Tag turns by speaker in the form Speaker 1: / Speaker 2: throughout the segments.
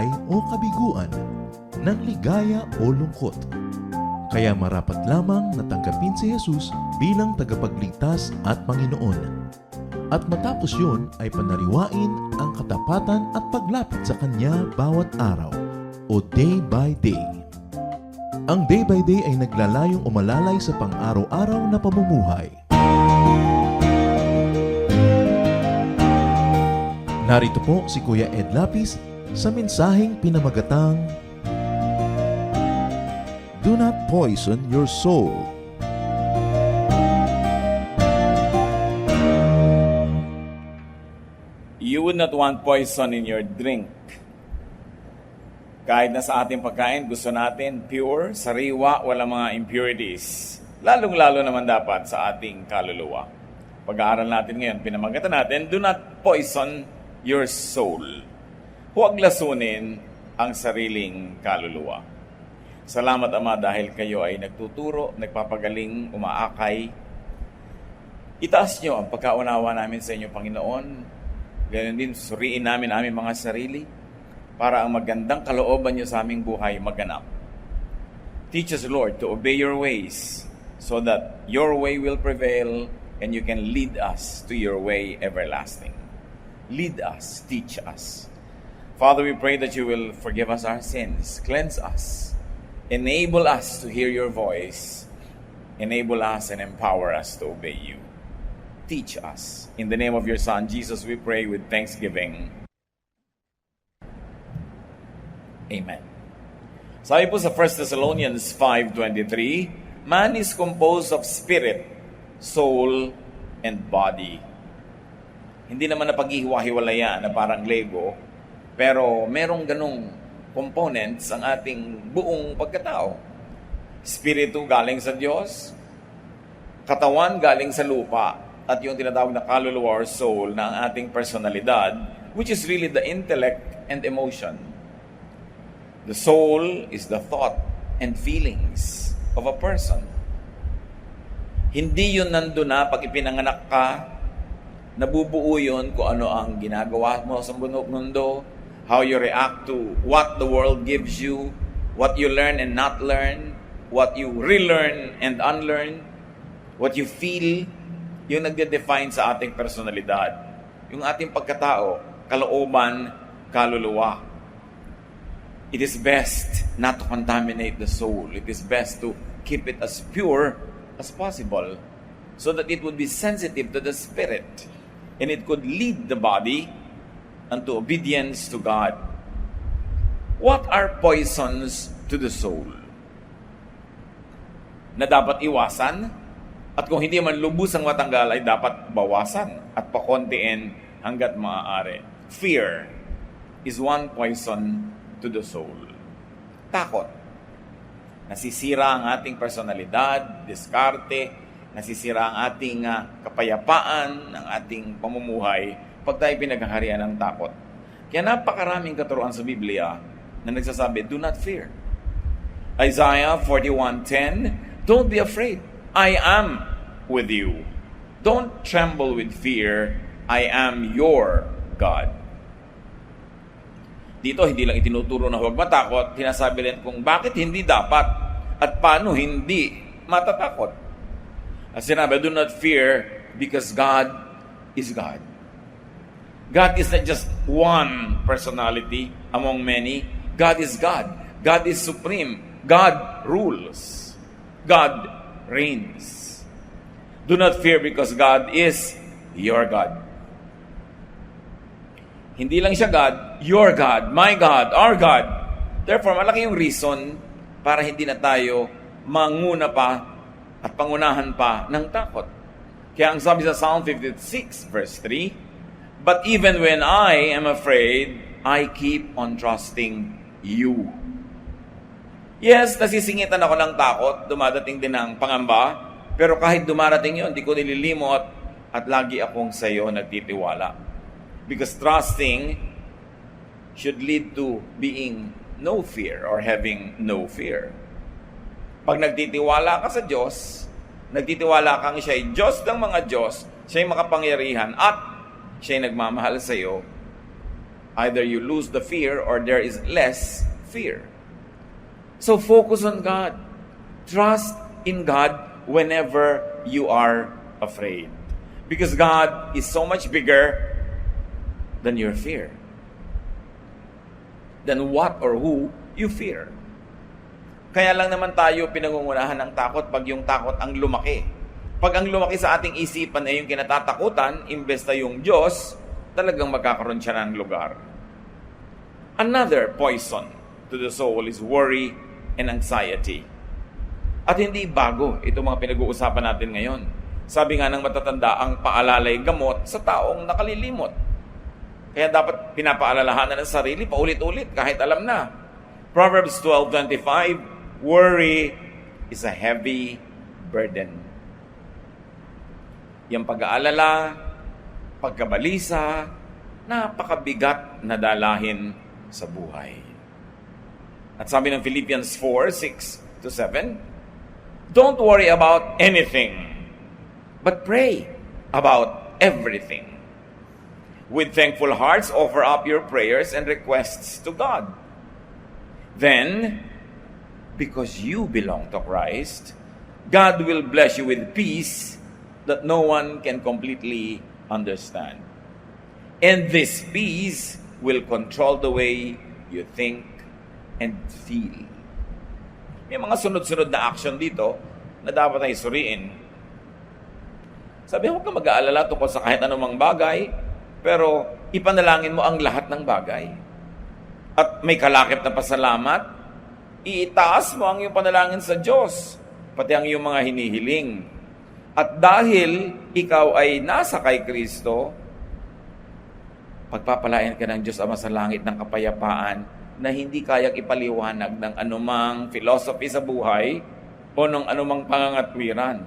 Speaker 1: tagumpay o kabiguan, ng ligaya o lungkot. Kaya marapat lamang na tanggapin si Jesus bilang tagapagligtas at Panginoon. At matapos yun ay panariwain ang katapatan at paglapit sa Kanya bawat araw o day by day. Ang day by day ay naglalayong umalalay sa pang-araw-araw na pamumuhay. Narito po si Kuya Ed Lapis sa mensaheng pinamagatang Do Not Poison Your Soul.
Speaker 2: You would not want poison in your drink. Kahit na sa ating pagkain, gusto natin pure, sariwa, walang mga impurities. Lalong-lalo naman dapat sa ating kaluluwa. Pag-aaral natin ngayon, pinamagatan natin, do not poison your soul. Huwag lasunin ang sariling kaluluwa. Salamat, Ama, dahil kayo ay nagtuturo, nagpapagaling, umaakay. Itaas nyo ang pagkaunawa namin sa inyo, Panginoon. Ganyan din, suriin namin aming mga sarili para ang magandang kalooban nyo sa aming buhay maganap. Teach us, Lord, to obey your ways so that your way will prevail and you can lead us to your way everlasting. Lead us, teach us. Father, we pray that you will forgive us our sins, cleanse us, enable us to hear your voice, enable us and empower us to obey you. Teach us. In the name of your Son, Jesus, we pray with thanksgiving. Amen. Sabi po sa 1 Thessalonians 5:23, man is composed of spirit, soul, and body. Hindi naman na paghihiwa-hiwalayan na parang Lego, pero merong ganong components ang ating buong pagkatao. Spiritu galing sa Diyos, katawan galing sa lupa, at yung tinatawag na kaluluwa or soul na ang ating personalidad, which is really the intellect and emotion. The soul is the thought and feelings of a person. Hindi yun nandun na pag ipinanganak ka, nabubuo yun kung ano ang ginagawa mo sa mundo, how you react to what the world gives you, what you learn and not learn, what you relearn and unlearn, what you feel, yung nagde-define sa ating personalidad. Yung ating pagkatao, kalooban, kaluluwa. It is best not to contaminate the soul. It is best to keep it as pure as possible so that it would be sensitive to the spirit and it could lead the body unto obedience to God. What are poisons to the soul na dapat iwasan? At kung hindi man lubusang matanggal ay dapat bawasan at pakontiin hanggat maaari. Fear is one poison to the soul. Takot. Nasisira ang ating personalidad, diskarte, nasisira ang ating kapayapaan, ang ating pamumuhay pag tayo pinaghaharian ng takot. Kaya napakaraming katuruan sa Biblia na nagsasabi, do not fear. Isaiah 41:10, don't be afraid. I am with you. Don't tremble with fear. I am your God. Dito, hindi lang itinuturo na huwag matakot. Sinasabi rin kung bakit hindi dapat at paano hindi matatakot. As sinabi, do not fear because God is God. God is not just one personality among many. God is God. God is supreme. God rules. God reigns. Do not fear because God is your God. Hindi lang siya God, your God, my God, our God. Therefore, malaki yung reason para hindi na tayo manguna pa at pangunahan pa ng takot. Kaya ang sabi sa Psalm 56 verse 3, but even when I am afraid, I keep on trusting you. Yes, nasisingitan ako ng takot, dumadating din ng pangamba, pero kahit dumarating yun, hindi ko nililimot at lagi akong sa iyo nagtitiwala. Because trusting should lead to being no fear or having no fear. Pag nagtitiwala ka sa Diyos, nagtitiwala kang siya ay Diyos ng mga Diyos, siya ay makapangyarihan at siya ay nagmamahal sa iyo, Either you lose the fear or there is less fear. So focus on God. Trust in God whenever you are afraid. Because God is so much bigger than your fear. Than what or who you fear. Kaya lang naman tayo pinangungunahan ng takot pag yung takot ang lumaki. Pag ang lumaki sa ating isipan ay yung kinatatakutan, imbes na yung Diyos, talagang magkakaroon siya ng lugar. Another poison to the soul is worry and anxiety. At hindi bago itong mga pinag-uusapan natin ngayon. Sabi nga ng matatanda, ang paalalay gamot sa taong nakalilimot. Kaya dapat pinapaalalahanan ng sarili paulit-ulit kahit alam na. Proverbs 12:25, worry is a heavy burden. Yung pag-aalala, pagkabalisa, napakabigat na dalahin sa buhay. At sabi ng Philippians 4:6-7, don't worry about anything, but pray about everything. With thankful hearts, offer up your prayers and requests to God. Then, because you belong to Christ, God will bless you with peace that no one can completely understand. And this peace will control the way you think and feel. May mga sunod-sunod na action dito na dapat ay suriin. Sabi, huwag ka mag-aalala tungkol sa kahit anumang bagay, pero ipanalangin mo ang lahat ng bagay. At may kalakip na pasalamat, iitaas mo ang iyong panalangin sa Diyos, pati ang iyong mga hinihiling. At dahil ikaw ay nasa kay Kristo, pagpapalain ka ng Diyos Ama sa langit ng kapayapaan na hindi kayang ipaliwanag ng anumang philosophy sa buhay o ng anumang pangangatwiran.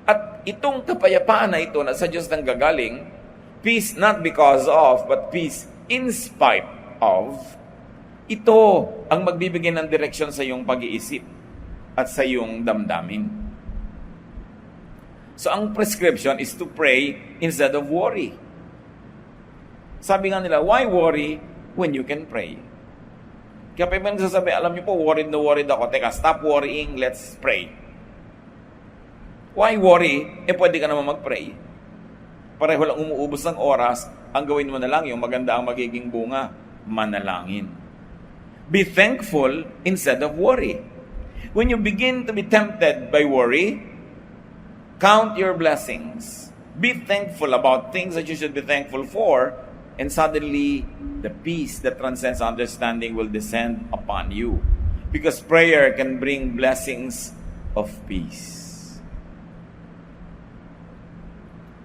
Speaker 2: At itong kapayapaan na ito na sa Diyos nang gagaling, peace not because of, but peace in spite of, ito ang magbibigay ng direksyon sa iyong pag-iisip at sa iyong damdamin. So ang prescription is to pray instead of worry. Sabi nga nila, why worry when you can pray? Kaya pa yung nagsasabi, alam niyo po, worried na worried ako. Teka, stop worrying, let's pray. Why worry? Pwede ka naman mag-pray. Pareho lang umuubos ng oras, ang gawin mo na lang, yung maganda ang magiging bunga, manalangin. Be thankful instead of worry. When you begin to be tempted by worry, count your blessings. Be thankful about things that you should be thankful for, and suddenly, the peace that transcends understanding will descend upon you. Because prayer can bring blessings of peace.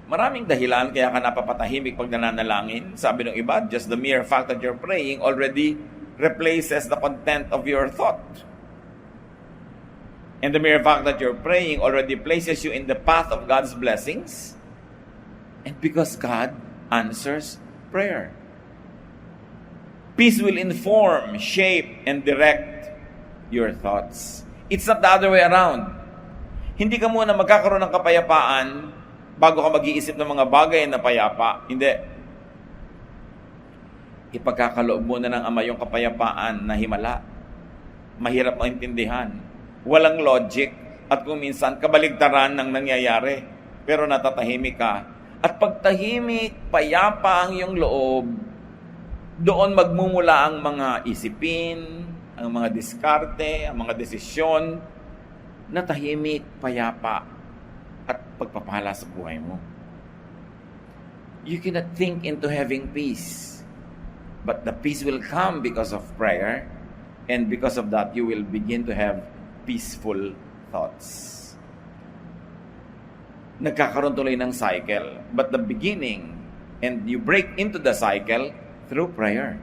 Speaker 2: Maraming dahilan kaya ka napapatahimik pag nananalangin. Sabi ng iba, just the mere fact that you're praying already replaces the content of your thought. And the mere fact that you're praying already places you in the path of God's blessings. And because God answers prayer. Peace will inform, shape, and direct your thoughts. It's not the other way around. Hindi ka muna magkakaroon ng kapayapaan bago ka mag-iisip ng mga bagay na payapa. Hindi. Ipagkakaloob muna ng Ama yung kapayapaan na himala. Mahirap maintindihan. Walang logic. At kung minsan, kabaligtaran ng nangyayari. Pero natatahimik ka. At pag tahimik, payapa ang iyong loob, doon magmumula ang mga isipin, ang mga diskarte, ang mga desisyon, na tahimik, payapa, at pagpapala sa buhay mo. You cannot think into having peace, but the peace will come because of prayer, and because of that, you will begin to have peaceful thoughts. Nagkakaroon tuloy ng cycle. But the beginning, and you break into the cycle through prayer.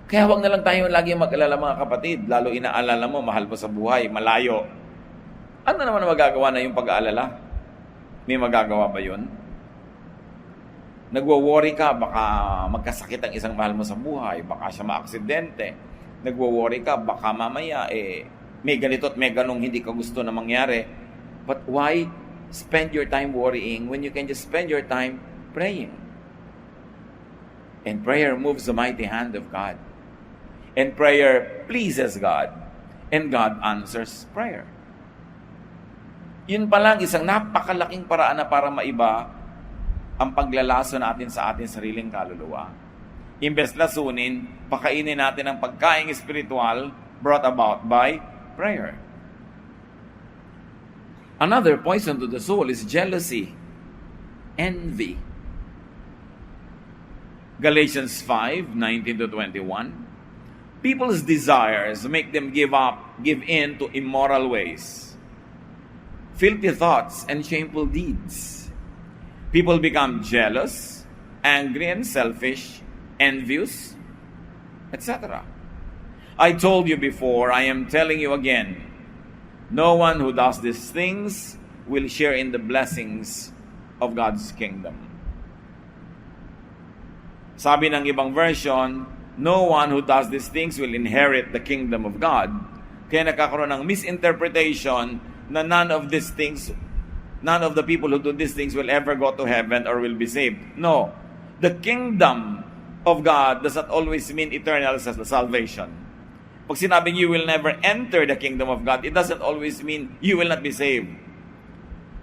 Speaker 2: Kaya huwag na lang tayo lagi mag-alala mga kapatid, lalo inaalala mo, mahal mo sa buhay, malayo. Ano naman ang magagawa na yung pag-aalala? May magagawa ba yun? Nagwo-worry ka, baka magkasakit ang isang mahal mo sa buhay, baka siya maaksidente. Nagwo-worry ka, baka mamaya may ganito at may ganong hindi ka gusto na mangyari. But why spend your time worrying when you can just spend your time praying? And prayer moves the mighty hand of God. And prayer pleases God. And God answers prayer. Yun pa lang, isang napakalaking paraan na para maiba ang paglalaso natin sa ating sariling kaluluwa. Imbes lasunin, pakainin natin ang pagkaing espiritual brought about by prayer. Another poison to the soul is jealousy, envy. Galatians 5:19-21. People's desires make them give in to immoral ways, filthy thoughts, and shameful deeds. People become jealous, angry and selfish, envious, etc. I told you before, I am telling you again, no one who does these things will share in the blessings of God's kingdom. Sabi ng ibang version, no one who does these things will inherit the kingdom of God. Kaya nagkakaroon ng misinterpretation na none of the people who do these things will ever go to heaven or will be saved. No. The kingdom of God does not always mean eternal salvation. Pag sinabing you will never enter the kingdom of God, it doesn't always mean you will not be saved.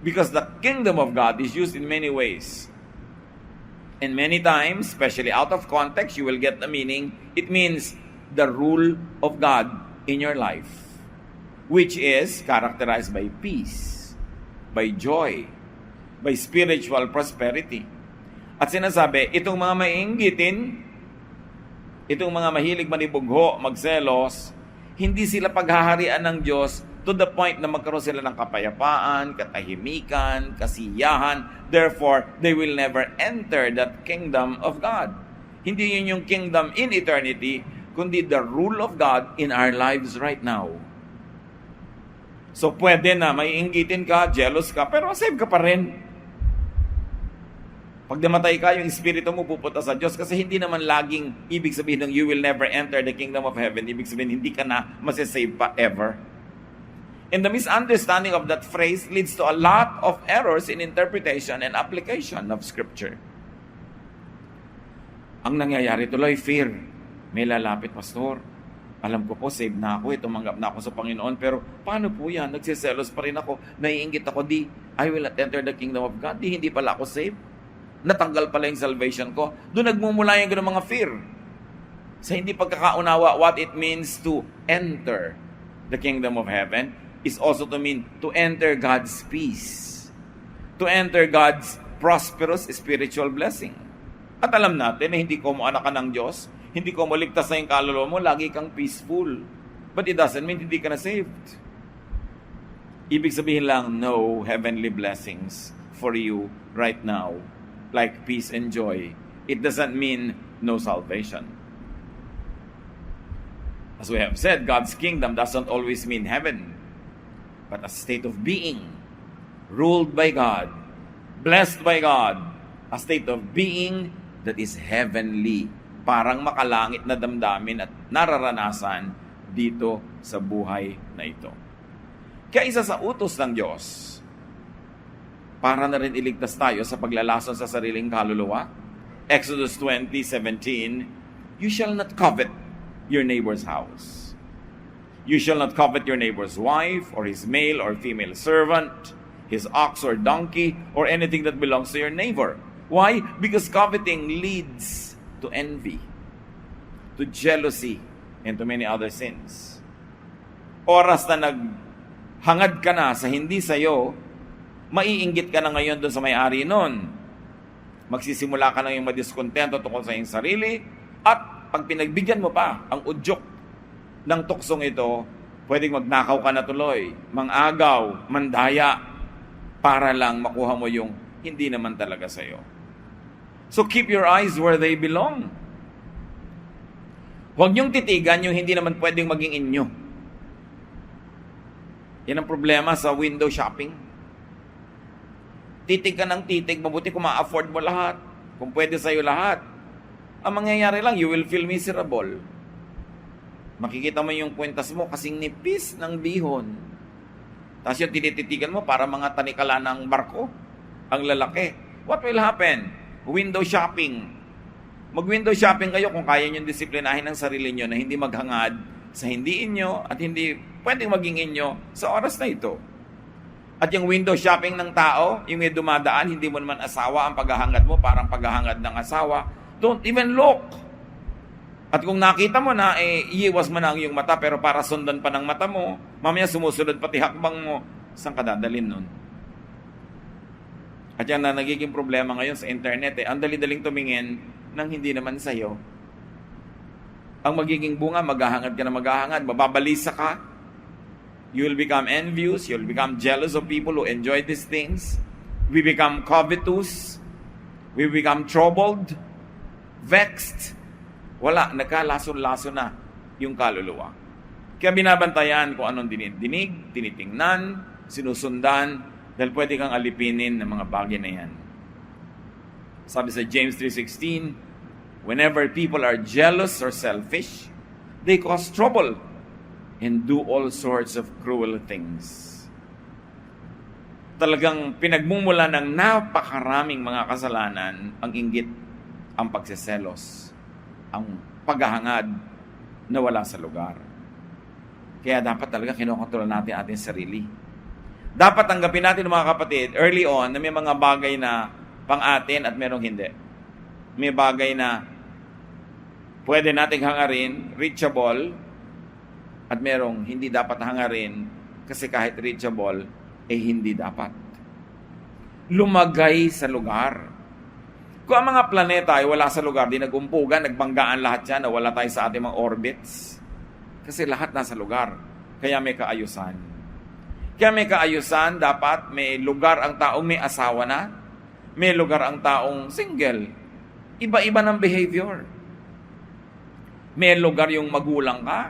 Speaker 2: Because the kingdom of God is used in many ways. And many times, especially out of context, you will get the meaning. It means the rule of God in your life, which is characterized by peace, by joy, by spiritual prosperity. At sinasabi, itong mga maiinggitin, itong mga mahilig manibugho, magselos, hindi sila paghaharian ng Diyos to the point na magkaroon sila ng kapayapaan, katahimikan, kasiyahan. Therefore, they will never enter that kingdom of God. Hindi yun yung kingdom in eternity, kundi the rule of God in our lives right now. So, pwede na maiinggitin ka, jealous ka, pero save ka pa rin. Pag namatay ka, yung espiritu mo pupunta sa Diyos kasi hindi naman laging ibig sabihin ng you will never enter the kingdom of heaven. Ibig sabihin, hindi ka na masasave pa ever. And the misunderstanding of that phrase leads to a lot of errors in interpretation and application of Scripture. Ang nangyayari tuloy, fear. May lalapit, Pastor. Alam ko po, save na ako, tumanggap na ako sa Panginoon, pero paano po yan? Nagsiselos pa rin ako, naiinggit ako, I will not enter the kingdom of God, hindi pala ako saved. Natanggal pala yung salvation ko. Doon nagmumula yung ganung mga fear. Sa hindi pagkakaunawa, what it means to enter the kingdom of heaven is also to mean to enter God's peace, to enter God's prosperous spiritual blessing. At alam natin na hindi ko mo anak ka ng Diyos, hindi ko mo ligtas na yung kaluluwa mo, lagi kang peaceful. But it doesn't mean hindi ka na saved. Ibig sabihin lang, no heavenly blessings for you right now, like peace and joy. It doesn't mean no salvation. As we have said, God's kingdom doesn't always mean heaven, but a state of being, ruled by God, blessed by God, a state of being that is heavenly. Parang makalangit na damdamin at nararanasan dito sa buhay na ito. Kaya isa sa utos ng Diyos, para na rin iligtas tayo sa paglalason sa sariling kaluluwa, Exodus 20:17, you shall not covet your neighbor's house. You shall not covet your neighbor's wife, or his male or female servant, his ox or donkey, or anything that belongs to your neighbor. Why? Because coveting leads to envy, to jealousy, and to many other sins. Oras na naghangad ka na sa hindi sa'yo, maiinggit ka na ngayon doon sa may-ari nun. Magsisimula ka na yung madiskontento tungkol sa iyong sarili, at pag pinagbigyan mo pa ang udyok ng tuksong ito, pwedeng magnakaw ka na tuloy, mangagaw, mandaya, para lang makuha mo yung hindi naman talaga sa'yo. So keep your eyes where they belong. Huwag niyong titigan yung hindi naman pwedeng maging inyo. Yan ang problema sa window shopping. Titig ka ng titig, mabuti kung ma-afford mo lahat, kung pwede sa'yo lahat. Ang mangyayari lang, you will feel miserable. Makikita mo yung kwentas mo kasing nipis ng bihon. Tapos yung tinititigan mo para mga tanikala ng barko, ang lalaki. What will happen? Window shopping. Mag-window shopping kayo kung kaya nyo disiplinahin ang sarili nyo na hindi maghangad sa hindi inyo at hindi pwedeng maging inyo sa oras na ito. At yung window shopping ng tao, yung may dumadaan, hindi mo naman asawa ang paghahangad mo, parang paghahangad ng asawa. Don't even look. At kung nakita mo na, iiwas mo na ang iyong mata, pero para sundan pa ng mata mo, mamaya sumusunod pati hakbang mo, saan ka dadalhin nun? At yan na nagiging problema ngayon sa internet. Ang dali-daling tumingin ng hindi naman sa'yo. Ang magiging bunga, maghahangad ka na maghahangad, mababalisa ka. You will become envious, you will become jealous of people who enjoy these things. We become covetous. We become troubled, vexed. Wala, nagkalason-lason na yung kaluluwa. Kaya binabantayan kung anong dinidinig, tinitingnan, sinusundan, dahil pwede kang alipinin ng mga bagay na yan. Sabi sa James 3:16, whenever people are jealous or selfish, they cause trouble and do all sorts of cruel things. Talagang pinagmumula ng napakaraming mga kasalanan ang inggit, ang pagseselos, ang paghahangad na wala sa lugar. Kaya dapat talaga kinokontrol natin ating sarili. Dapat tanggapin natin mga kapatid, early on, na may mga bagay na pang-atin at merong hindi. May bagay na pwede nating hangarin, reachable, at merong hindi dapat hangarin kasi kahit reachable, hindi dapat. Lumagay sa lugar. Kung ang mga planeta ay wala sa lugar, di nag-umpugan, nagbanggaan lahat yan, na wala tayo sa ating mga orbits. Kasi lahat nasa lugar. Kaya may kaayusan. Kaya may kaayusan, dapat may lugar ang taong may asawa na, may lugar ang taong single. Iba-iba ng behavior. May lugar yung magulang ka,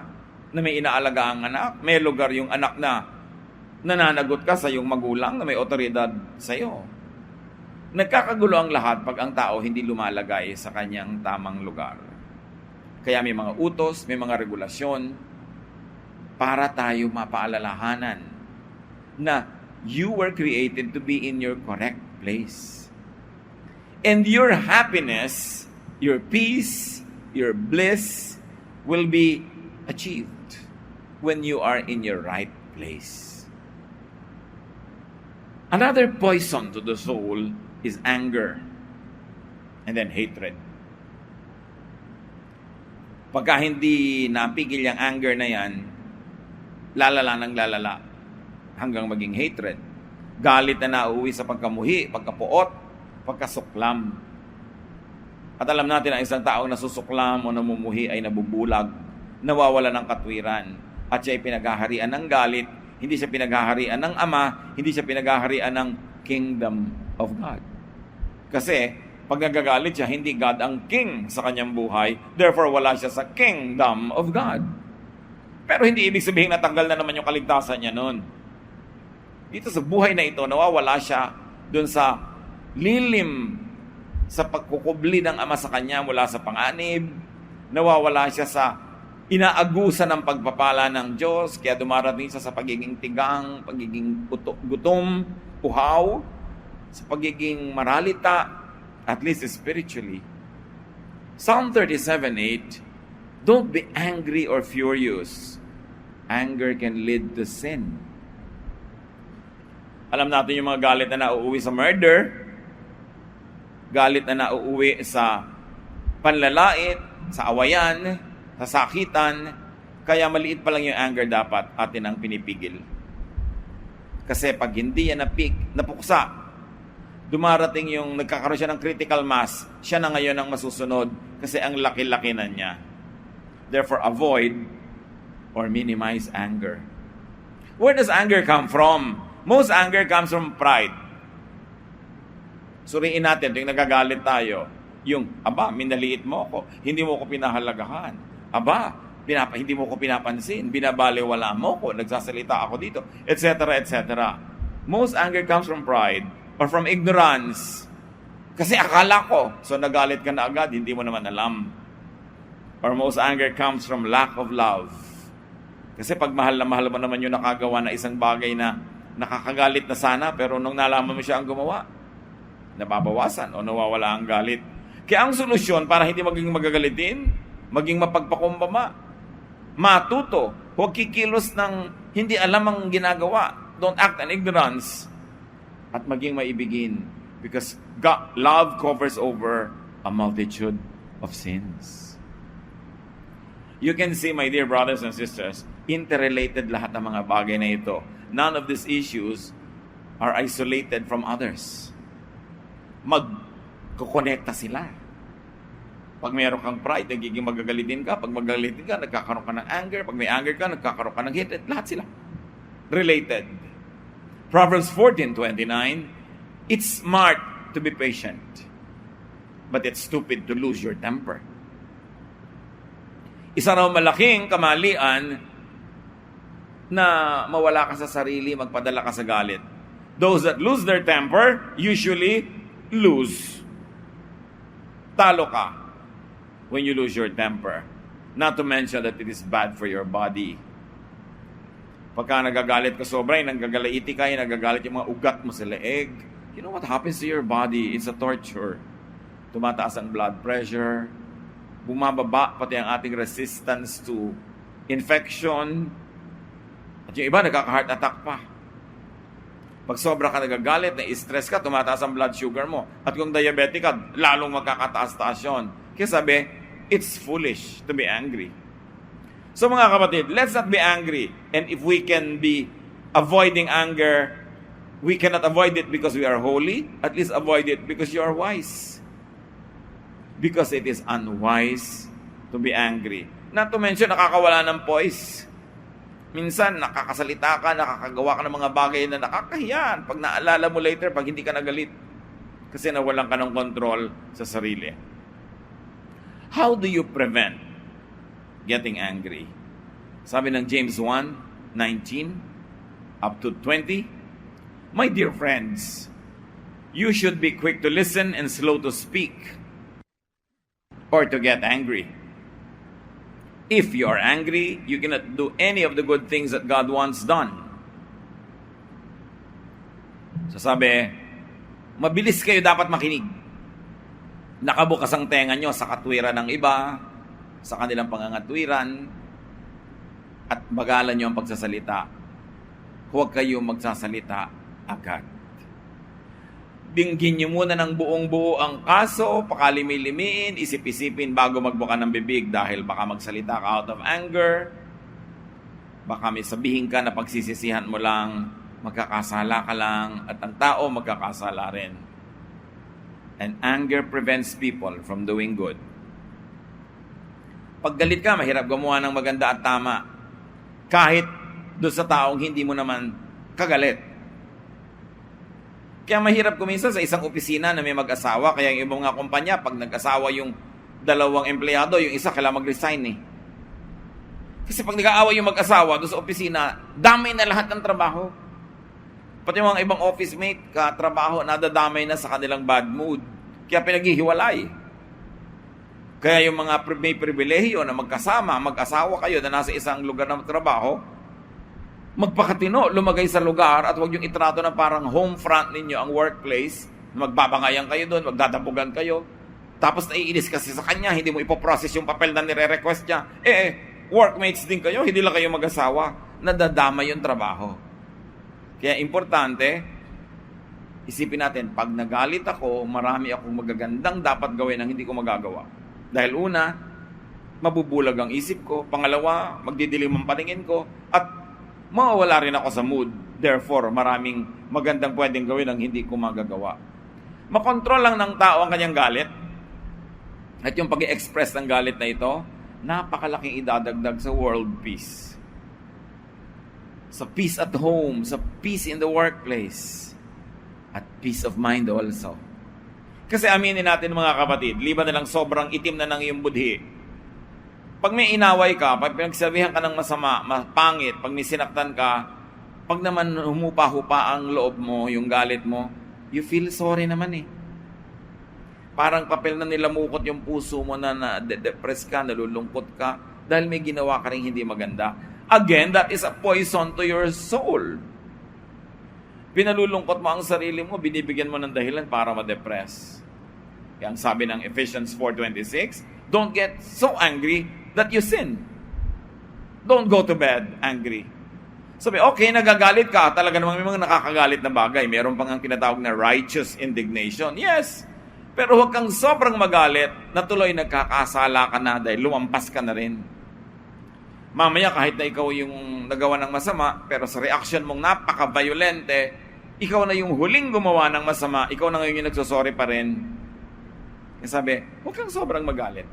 Speaker 2: na may inaalaga ang anak. May lugar yung anak na nananagot ka sa yung magulang na may otoridad sa iyo. Nagkakagulo ang lahat pag ang tao hindi lumalagay sa kanyang tamang lugar. Kaya may mga utos, may mga regulasyon para tayo mapaalalahanan na you were created to be in your correct place. And your happiness, your peace, your bliss will be achieved when you are in your right place. Another poison to the soul is anger and then hatred. Pagka hindi napigil yung anger na yan, lalala ng lalala hanggang maging hatred. Galit na nauwi sa pagkamuhi, pagkapuot, pagkasuklam. At alam natin na isang taong nasusuklam o namumuhi ay nabubulag, nawawala ng katwiran, at siya ay pinaghaharian ng galit, hindi siya pinaghaharian ng Ama, hindi siya pinaghaharian ng Kingdom of God. Kasi, pag nagagalit siya, hindi God ang King sa kanyang buhay, therefore wala siya sa Kingdom of God. Pero hindi ibig sabihin natanggal na naman yung kaligtasan niya noon. Dito sa buhay na ito, nawawala siya dun sa lilim sa pagkukubli ng Ama sa kanya mula sa panganib, nawawala siya sa inaagusan ng pagpapala ng Diyos, kaya dumarating siya sa pagiging tigang, pagiging gutom, uhaw, sa pagiging maralita, at least spiritually. Psalm 37:8, don't be angry or furious. Anger can lead to sin. Alam natin yung mga galit na nauuwi sa murder, galit na nauuwi sa panlalait, sa awayan, sa sakitan, kaya maliit pa lang yung anger dapat atin ang pinipigil. Kasi pag hindi yan napuksa, dumarating yung nagkakaroon siya ng critical mass, siya na ngayon ang masusunod kasi ang laki-laki na niya. Therefore, avoid or minimize anger. Where does anger come from? Most anger comes from pride. Suriin natin, yung nagagalit tayo, yung, minaliit mo ako, hindi mo ko pinahalagahan. Hindi mo ko pinapansin, binabaliwala mo ko, nagsasalita ako dito, etc., etc. Most anger comes from pride or from ignorance. Kasi akala ko, so nagalit ka na agad, hindi mo naman alam. Or most anger comes from lack of love. Kasi pag mahal na mahal mo naman yung nakagawa na isang bagay na nakakagalit na sana, pero nung nalaman mo siya ang gumawa, nababawasan o nawawala ang galit. Kaya ang solusyon para hindi maging magagalitin, maging mapagpakumbaba, matuto, huwag kikilos ng hindi alam ang ginagawa. Don't act in ignorance. At maging maibigin. Because God, love covers over a multitude of sins. You can see, my dear brothers and sisters, interrelated lahat ng mga bagay na ito. None of these issues are isolated from others. Magkukonekta sila. Pag mayroon kang pride, nagiging magagalitin ka. Pag magagalitin ka, nagkakaroon ka ng anger. Pag may anger ka, nagkakaroon ka ng hatred. Lahat sila related. Proverbs 14:29, it's smart to be patient, but it's stupid to lose your temper. Isa raw malaking kamalian na mawala ka sa sarili, magpadala ka sa galit. Those that lose their temper usually lose. Talo ka when you lose your temper. Not to mention that it is bad for your body. Pagka nagagalit ka sobra, nagagalaiti ka, nagagalit yung mga ugat mo sa leeg. You know what happens to your body? It's a torture. Tumataas ang blood pressure. Bumababa pati ang ating resistance to infection. At yung iba, nagkaka-heart attack pa. Pag sobra ka nagagalit, na-stress ka, tumataas ang blood sugar mo. At kung diabetic ka, lalong magkakataas-taas yun. Kaya sabi, it's foolish to be angry. So mga kapatid, let's not be angry. And if we can be avoiding anger, we cannot avoid it because we are holy. At least avoid it because you are wise. Because it is unwise to be angry. Not to mention, nakakawala ng poise. Minsan, nakakasalita ka, nakakagawa ka ng mga bagay na nakakahiyan. Pag naalala mo later, pag hindi ka nagalit. Kasi nawalan ka ng control sa sarili. How do you prevent getting angry? Sabi ng James 1:19 up to 20, my dear friends, you should be quick to listen and slow to speak or to get angry. If you are angry, you cannot do any of the good things that God wants done. So sabi, mabilis kayo dapat makinig. Nakabukas ang tenga nyo sa katwiran ng iba, sa kanilang pangangatwiran, at bagalan nyo ang pagsasalita. Huwag kayong magsasalita agad. Dinggin nyo muna ng buong-buo ang kaso, pakalimi-limiin, isip-isipin bago magbuka ng bibig dahil baka magsalita ka out of anger. Baka may sabihin ka na pagsisisihan mo lang, magkakasala ka lang, at ang tao magkakasala rin. And anger prevents people from doing good. Pag galit ka, mahirap gumawa ng maganda at tama. Kahit doon sa taong hindi mo naman kagalit. Kaya mahirap kuminsan sa isang opisina na may mag-asawa, kaya yung ibang mga kumpanya, pag nag-asawa yung dalawang empleyado, yung isa kailangan mag-resign eh. Kasi pag nag-aaway yung mag-asawa doon sa opisina, damay na lahat ng trabaho. Pati yung mga ibang office mate, katrabaho, nadadamay na sa kanilang bad mood. Kaya pinaghihiwalay. Kaya yung mga may pribilehiyo na magkasama, mag-asawa kayo na nasa isang lugar ng trabaho, magpakatino, lumagay sa lugar at huwag yung itrato na parang home front ninyo ang workplace. Magbabangayan kayo doon, magdadapugan kayo. Tapos naiinis kasi sa kanya, hindi mo ipoprocess yung papel na nire-request niya. Workmates din kayo, hindi lang kayo mag-asawa. Nadadama yung trabaho. Kaya importante, isipin natin, pag nagalit ako, marami akong magagandang dapat gawin ang hindi ko magagawa. Dahil una, mabubulag ang isip ko. Pangalawa, magdidilim ang paningin ko. At mawawala rin ako sa mood. Therefore, maraming magandang pwedeng gawin ang hindi ko magagawa. Makontrol lang ng tao ang kanyang galit. At yung pag-i-express ng galit na ito, napakalaking idadagdag sa world peace. Sa peace at home, sa peace in the workplace, at peace of mind also. Kasi aminin natin mga kapatid, liban na lang sobrang itim na ng iyong budhi, pag may inaway ka, pag pinagsabihan ka ng masama, pangit, pag may sinaktan ka, pag naman humupa-hupa ang loob mo, yung galit mo, you feel sorry naman eh. Parang papel na nilamukot yung puso mo na depress ka, nalulungkot ka, dahil may ginawa ka rin hindi maganda. Again, that is a poison to your soul. Pinalulungkot mo ang sarili mo, binibigyan mo ng dahilan para ma-depress. Kaya ang sabi ng Ephesians 4:26, don't get so angry that you sin. Don't go to bed angry. Sabi, okay, nagagalit ka. Talaga namang may mga nakakagalit na bagay. Meron pang ang tinatawag na righteous indignation. Yes. Pero huwag kang sobrang magalit na tuloy nagkakasala ka na dahil lumampas ka na rin. Mamaya kahit na ikaw yung nagawa ng masama, pero sa reaction mong napaka-violente, ikaw na yung huling gumawa ng masama, ikaw na ngayon yung nagsosorry pa rin. Kaya sabi, huwag kang sobrang magalit.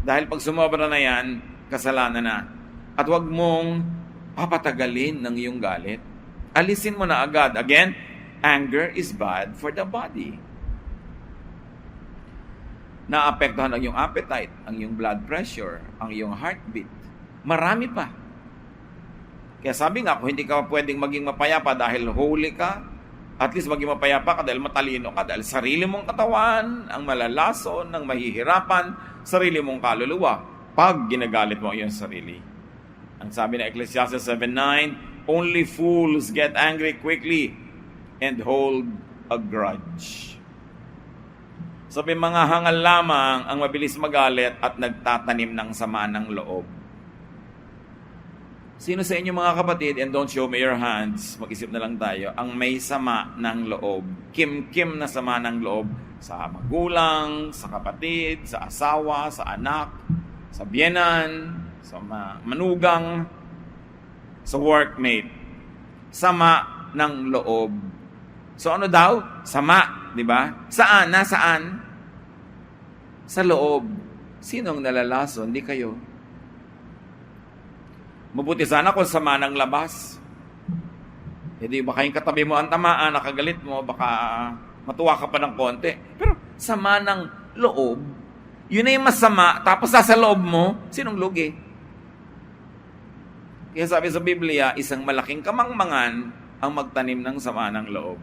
Speaker 2: Dahil pag sumobra na yan, kasalanan na. At huwag mong papatagalin ng iyong galit. Alisin mo na agad. Again, anger is bad for the body. Naapektuhan ang iyong appetite, ang iyong blood pressure, ang iyong heartbeat. Marami pa. Kaya sabi nga, kung hindi ka pwedeng maging mapayapa dahil holy ka, at least maging mapayapa ka dahil matalino ka, dahil sarili mong katawan ang malalason, ang mahihirapan, sarili mong kaluluwa, pag ginagalit mo ang iyong sarili. Ang sabi na Ecclesiastes 7:9, only fools get angry quickly and hold a grudge. Sabi, mga hangal lamang ang mabilis magalit at nagtatanim ng sama ng loob. Sino sa inyo mga kapatid, and don't show me your hands, mag-isip na lang tayo, ang may sama ng loob, kim-kim na sama ng loob sa magulang, sa kapatid, sa asawa, sa anak, sa biyenan, sa manugang, sa workmate. Sama ng loob. So ano daw? Sama, di ba? Saan? Nasaan? Sa loob. Sinong nalalason? Hindi kayo. Mabuti sana kung sama ng labas. Hindi baka yung katabi mo ang tamaan, nakagalit mo, baka matuwa ka pa ng konti. Pero sama ng loob, yun na yung masama, tapos sa loob mo, sinong lugi? Kaya sabi sa Biblia, isang malaking kamangmangan ang magtanim ng sama ng loob.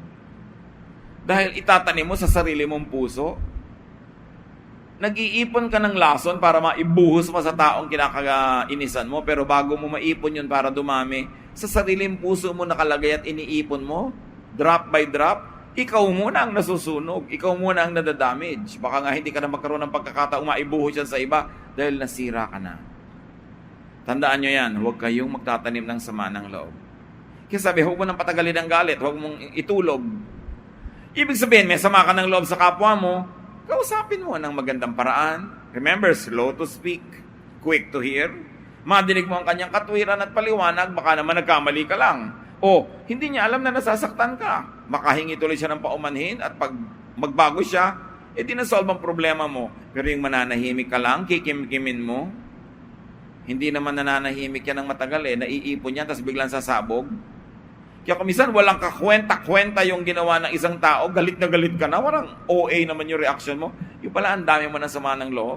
Speaker 2: Dahil itatanim mo sa sarili mong puso, nag-iipon ka ng lason para maibuhos mo sa taong kinakainisan mo, pero bago mo maipon yun para dumami, sa sariling puso mo nakalagay at iniipon mo, drop by drop, ikaw muna ang nasusunog, ikaw muna ang nadadamage. Baka nga hindi ka na magkaroon ng pagkakataong maibuhos yan sa iba dahil nasira ka na. Tandaan nyo yan, huwag kayong magtatanim ng sama ng loob. Kaya sabi, huwag mo nang patagalin ang galit, huwag mong itulog. Ibig sabihin, may sama ka ng loob sa kapwa mo, kausapin mo ng magandang paraan. Remember, slow to speak, quick to hear. Madinig mo ang kanyang katwiran at paliwanag, baka naman nagkamali ka lang. O, hindi niya alam na nasasaktan ka. Makahingi tuloy siya ng paumanhin at pag magbago siya, di na-solve ang problema mo. Pero yung mananahimik ka lang, kikim-kimin mo, hindi naman nananahimik yan ng matagal naiipon yan, tapos biglang sasabog. Kaya kung minsan walang kakwenta-kwenta yung ginawa ng isang tao, galit na galit ka na, warang OA naman yung reaction mo, yung pala ang dami mo ng sama ng loob.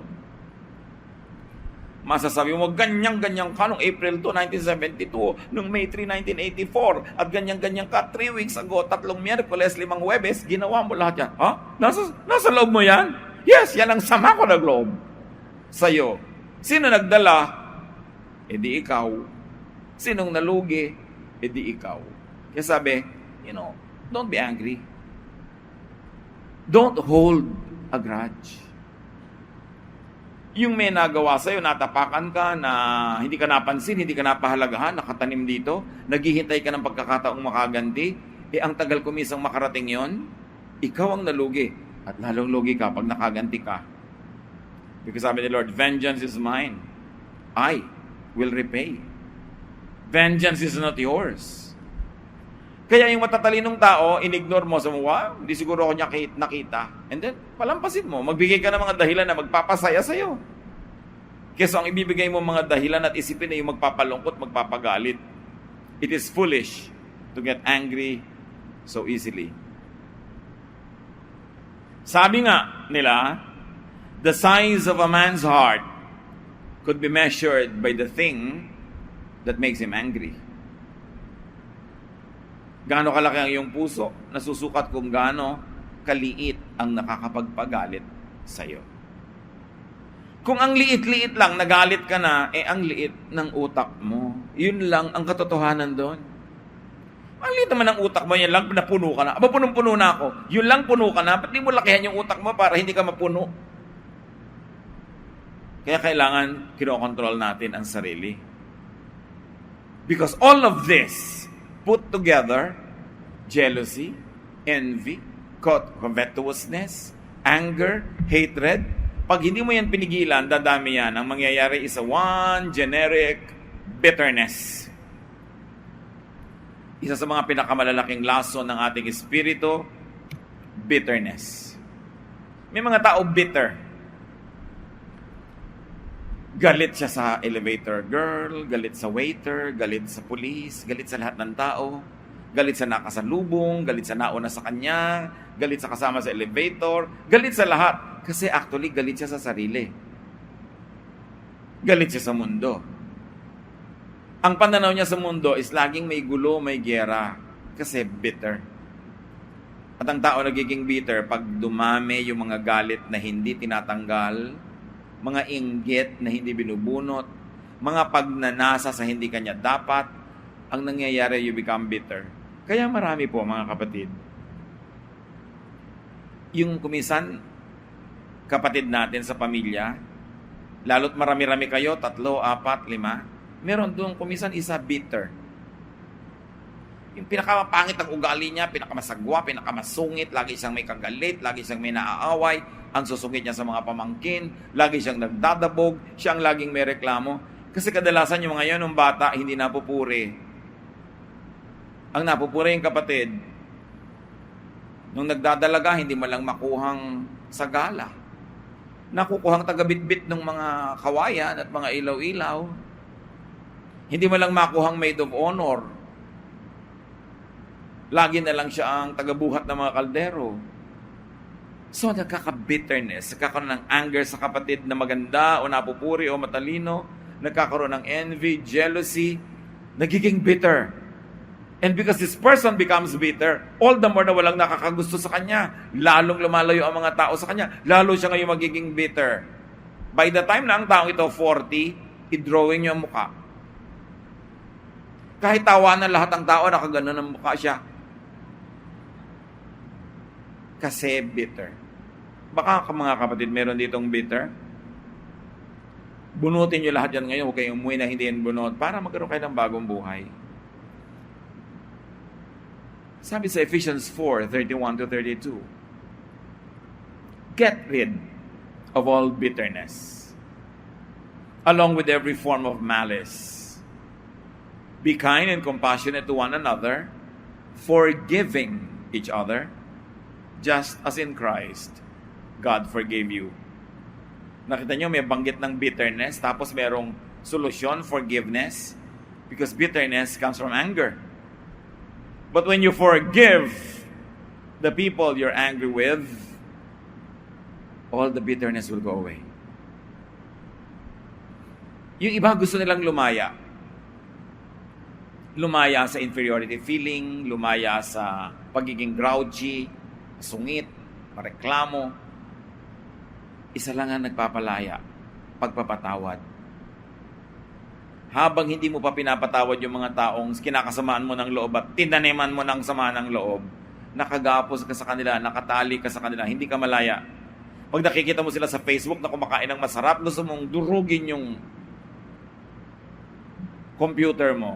Speaker 2: Masasabi mo, ganyan-ganyan ka nung April 2, 1972, nung May 3, 1984, at ganyan-ganyan ka 3 weeks ago, 3 Miyerkules, 5 Huwebes, ginawa mo lahat yan. Ha? Nasa loob mo yan? Yes, yan ang sama ko ng loob sa'yo. Sino nagdala? Di ikaw. Sinong nalugi? Di ikaw. Kaya sabi, don't be angry. Don't hold a grudge. Yung may nagawa sa'yo, natapakan ka, na hindi ka napansin, hindi ka napahalagahan, nakatanim dito, naghihintay ka ng pagkakataong makaganti, ang tagal kumisang makarating yon, ikaw ang nalugi. At lalong lugi ka pag nakaganti ka. Because sabi ni Lord, vengeance is mine. I will repay. Vengeance is not yours. Kaya yung matatalinong tao, inignore mo sa mga, hindi siguro ako niya nakita. And then, palampasin mo. Magbigay ka ng mga dahilan na magpapasaya sa'yo. Kesa ang ibibigay mo mga dahilan at isipin na yung magpapalungkot, magpapagalit. It is foolish to get angry so easily. Sabi nga nila, the size of a man's heart could be measured by the thing that makes him angry. Gaano kalaki ang iyong puso, nasusukat kung gaano kaliit ang nakakapagpagalit sa'yo. Kung ang liit-liit lang, nagalit ka na, ang liit ng utak mo. Yun lang ang katotohanan doon. Maliit naman ang utak mo, yan lang napuno ka na. Aba, punong-puno na ako. Yun lang puno ka na, ba't di mo lakihan yung utak mo para hindi ka mapuno? Kaya kailangan kinokontrol natin ang sarili. Because all of this put together, jealousy, envy, covetousness, anger, hatred, pag hindi mo yan pinigilan, dadami yan. Ang mangyayari is a one generic bitterness. Isa sa mga pinakamalalaking lason ng ating espiritu, bitterness. May mga tao bitter. Galit siya sa elevator girl, galit sa waiter, galit sa police, galit sa lahat ng tao, galit sa nakasalubong, galit sa nauna sa kanya, galit sa kasama sa elevator, galit sa lahat. Kasi actually, galit siya sa sarili. Galit siya sa mundo. Ang pananaw niya sa mundo is laging may gulo, may giyera. Kasi bitter. At ang tao nagiging bitter pag dumami yung mga galit na hindi tinatanggal, mga inggit na hindi binubunot, mga pagnanasa sa hindi kanya dapat, ang nangyayari, you become bitter. Kaya marami po, mga kapatid, yung kumisan, kapatid natin sa pamilya, lalo't marami-rami kayo, 3, 4, 5, meron doon kumisan isa bitter. Yung pinakamapangit ang ugali niya, pinakamasagwa, pinakamasungit, lagi siyang may kagalit, lagi siyang may naaaway, ang susungit niya sa mga pamangkin, lagi siyang nagdadabog, siya ang laging may reklamo. Kasi kadalasan yung mga yun, nung bata, hindi napupuri. Ang napupuri yung kapatid, nung nagdadalaga, hindi malang makuhang sagala. Nakukuhang tagabitbit ng mga kawayan at mga ilaw-ilaw. Hindi malang makuhang maid of honor. Lagi na lang siya ang tagabuhat ng mga kaldero. So, nagkaka-bitterness, nagkakaroon ng anger sa kapatid na maganda o napupuri o matalino, nagkakaroon ng envy, jealousy, nagiging bitter. And because this person becomes bitter, all the more na walang nakakagusto sa kanya, lalong lumalayo ang mga tao sa kanya, lalo siya ngayon magiging bitter. By the time na ang taong ito 40, i-drawing niyo ang mukha. Kahit tawanan lahat ng tao, nakaganon ang mukha siya. Kasi bitter. Baka mga kapatid, meron ditong bitter. Bunutin nyo lahat yan ngayon. Huwag kayong umuwi na hindi yan bunot para magkaroon kayo ng bagong buhay. Sabi sa Ephesians 4:31-32, get rid of all bitterness, along with every form of malice. Be kind and compassionate to one another, forgiving each other, just as in Christ, God forgave you. Nakita nyo, may banggit ng bitterness, tapos merong solusyon, forgiveness, because bitterness comes from anger. But when you forgive the people you're angry with, all the bitterness will go away. Yung iba gusto nilang lumaya. Lumaya sa inferiority feeling, lumaya sa pagiging grouchy, sungit, mareklamo. Isa lang ang nagpapalaya, pagpapatawad. Habang hindi mo pa pinapatawad yung mga taong kinakasamaan mo ng loob at tinaniman mo ng sama ng loob, nakagapos ka sa kanila, nakatali ka sa kanila, hindi ka malaya. Pag nakikita mo sila sa Facebook na kumakain ng masarap, gusto mong durugin yung computer mo.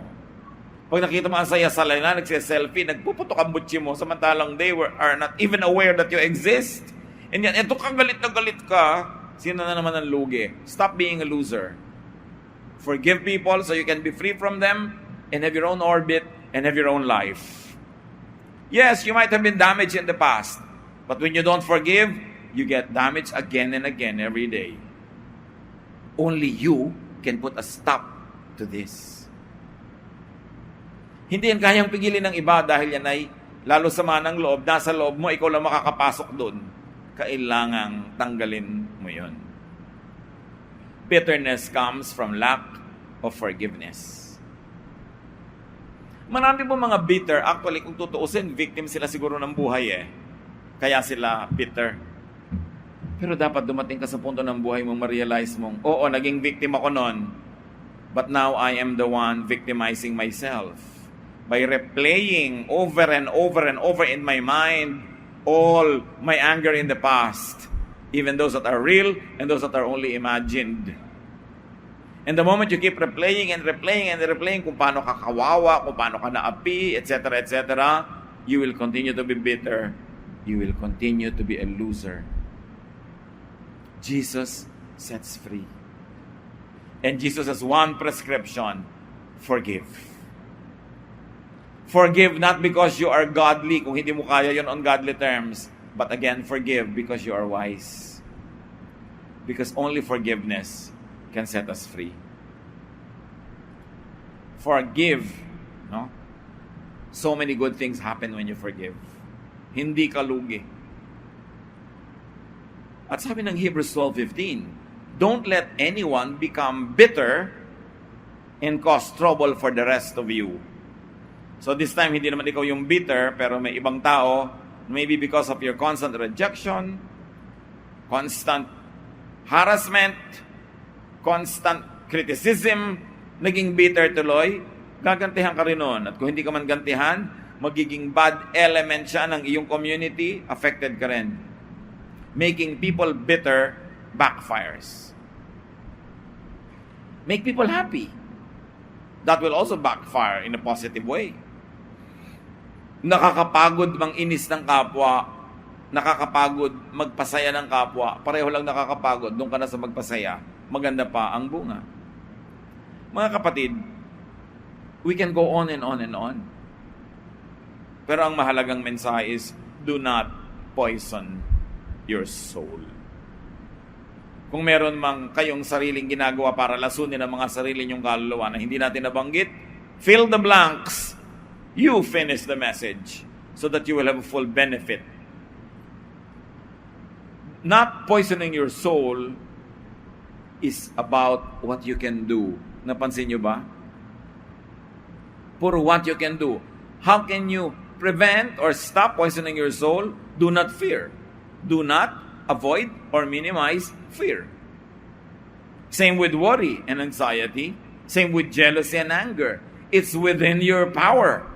Speaker 2: Pag nakita mo ang saya sa lana, nagsiselfie, nagpuputok ang butsi mo, samantalang they are not even aware that you exist. And yan, eto kang galit na galit ka, sino na naman ang lugi? Stop being a loser. Forgive people so you can be free from them and have your own orbit and have your own life. Yes, you might have been damaged in the past, but when you don't forgive, you get damaged again and again every day. Only you can put a stop to this. Hindi yan kayang pigilin ng iba dahil yan ay lalo sama ng loob. Nasa loob mo, ikaw lang makakapasok doon. Kailangang tanggalin mo yun. Bitterness comes from lack of forgiveness. Marami po mga bitter, actually kung tutuusin, victim sila siguro ng buhay Kaya sila bitter. Pero dapat dumating ka sa punto ng buhay mo, ma-realize mong, oo, naging victim ako noon, but now I am the one victimizing myself. by replaying over and over and over in my mind all my anger in the past, even those that are real and those that are only imagined. And the moment you keep replaying and replaying and replaying kung paano ka kawawa, kung paano ka naapi, etc., etc., you will continue to be bitter. You will continue to be a loser. Jesus sets free. And Jesus has one prescription: forgive. Forgive not because you are godly, kung hindi mo kaya yun on godly terms, but again, forgive because you are wise. Because only forgiveness can set us free. Forgive, no? So many good things happen when you forgive. Hindi ka lugi. At sabi ng Hebrews 12:15, don't let anyone become bitter and cause trouble for the rest of you. So this time, hindi naman ikaw yung bitter, pero may ibang tao, maybe because of your constant rejection, constant harassment, constant criticism, naging bitter tuloy, gagantihan ka rin nun. At kung hindi ka man gantihan, magiging bad element siya ng iyong community, affected ka rin. Making people bitter backfires. Make people happy. That will also backfire in a positive way. Nakakapagod manginis ng kapwa, nakakapagod magpasaya ng kapwa, pareho lang nakakapagod, doon ka na sa magpasaya, maganda pa ang bunga. Mga kapatid, we can go on and on and on. Pero ang mahalagang mensahe is, do not poison your soul. Kung meron mang kayong sariling ginagawa para lasunin ang mga sarili nyong kaluluwa na hindi natin nabanggit, fill the blanks. You finish the message so that you will have a full benefit. Not poisoning your soul is about what you can do. Napansin nyo ba? Puro what you can do. How can you prevent or stop poisoning your soul? Do not fear. Do not avoid or minimize fear. Same with worry and anxiety. Same with jealousy and anger. It's within your power.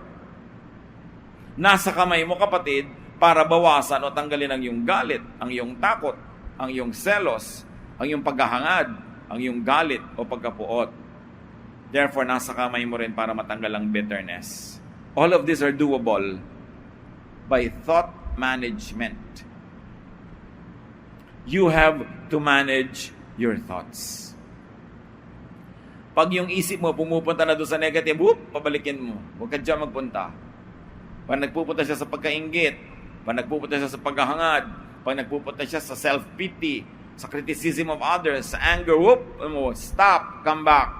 Speaker 2: Nasa kamay mo, kapatid, para bawasan o tanggalin ang iyong galit, ang iyong takot, ang iyong selos, ang iyong paghahangad, ang iyong galit o pagkapuot. Therefore, nasa kamay mo rin para matanggal ang bitterness. All of these are doable by thought management. You have to manage your thoughts. Pag yung isip mo pumupunta na doon sa negative, pabalikin mo. Huwag ka dyan magpunta. Pag nagpupunta siya sa pagkainggit, pag nagpupunta siya sa paghahangad, pag nagpupunta siya sa self-pity, sa criticism of others, sa anger, stop, come back.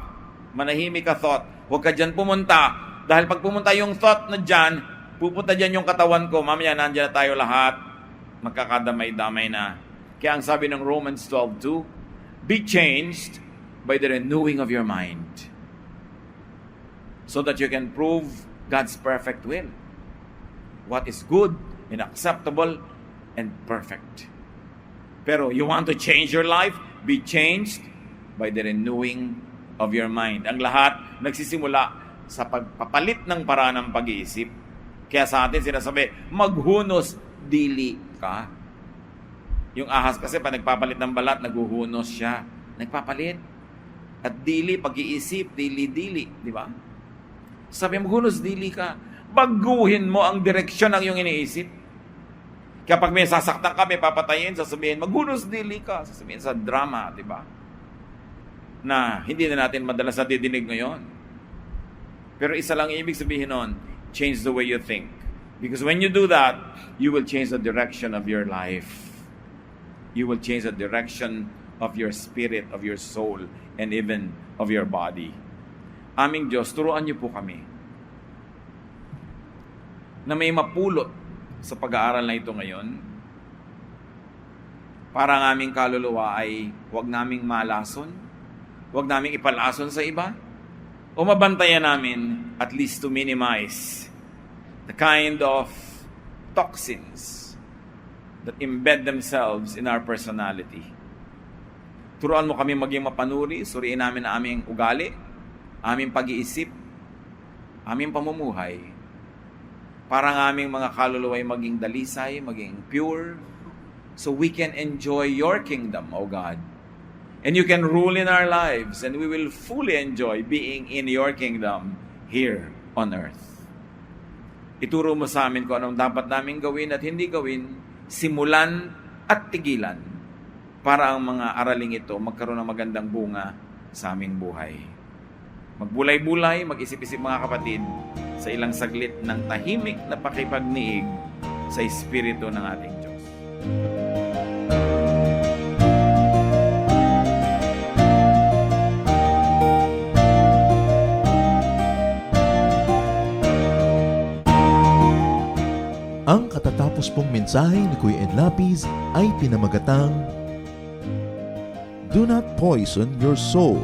Speaker 2: Manahimik ka thought. Huwag ka dyan pumunta. Dahil pag pumunta yung thought na dyan, pupunta dyan yung katawan ko. Mamaya nandiyan na tayo lahat. Magkakadamay-damay na. Kaya ang sabi ng Romans 12:2, be changed by the renewing of your mind so that you can prove God's perfect will. What is good and acceptable and perfect. Pero you want to change your life? Be changed by the renewing of your mind. Ang lahat nagsisimula sa pagpapalit ng paraan ng pag-iisip. Kaya sa atin sinasabi, maghunos dili ka. Yung ahas kasi pag nagpapalit ng balat, naghuhunos siya. Nagpapalit. At dili, pag-iisip, dili-dili. Di ba? Sabi, maghunos dili ka. Baguhin mo ang direksyon ng iyong iniisip. Kapag may sasaktan ka, may papatayin, sasabihin, maghunos dili ka. Sasabihin sa drama, di ba? Na hindi na natin madalas nadidinig ngayon. Pero isa lang ibig sabihin nun, change the way you think. Because when you do that, you will change the direction of your life. You will change the direction of your spirit, of your soul, and even of your body. Aming Diyos, turuan niyo po kami na may mapulot sa pag-aaral na ito ngayon para ang aming kaluluwa ay huwag naming malason, huwag naming ipalason sa iba, o mabantayan namin at least to minimize the kind of toxins that embed themselves in our personality. Turuan mo kami maging mapanuri, suriin namin ang aming ugali, aming pag-iisip, aming pamumuhay, para ang aming mga kaluluwa ay maging dalisay, maging pure, so we can enjoy your kingdom, O God. And you can rule in our lives, and we will fully enjoy being in your kingdom here on earth. Ituro mo sa amin kung anong dapat naming gawin at hindi gawin, simulan at tigilan, para ang mga araling ito magkaroon ng magandang bunga sa aming buhay. Magbulay-bulay, mag-isip-isip mga kapatid, sa ilang saglit ng tahimik na pakipagniig sa Espiritu ng ating Diyos.
Speaker 1: Ang katatapos pong mensahe ni Kuya Ed Lapis ay pinamagatang Do not poison your soul.